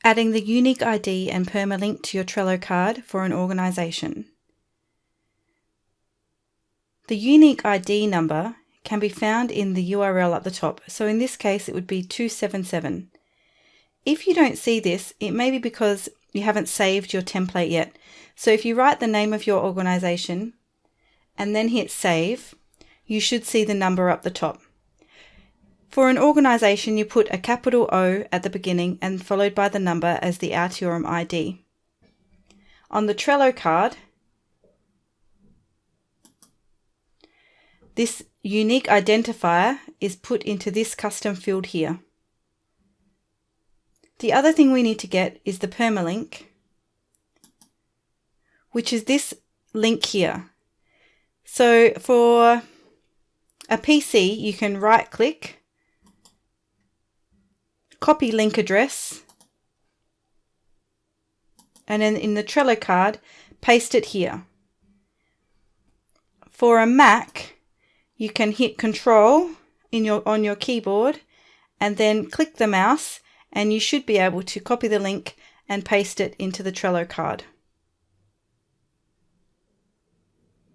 Adding the unique ID and permalink to your Trello card for an organisation. The unique ID number can be found in the URL at the top, so in this case it would be 277. If you don't see this, it may be because you haven't saved your template yet. So if you write the name of your organisation and then hit save, you should see the number up the top. For an organisation, you put a capital O at the beginning and followed by the number as the Altiorem ID. On the Trello card, this unique identifier is put into this custom field here. The other thing we need to get is the permalink, which is this link here. So for a PC, you can right click, copy link address, and then in the Trello card, paste it here. For a Mac, you can hit Control on your keyboard and then click the mouse, and you should be able to copy the link and paste it into the Trello card.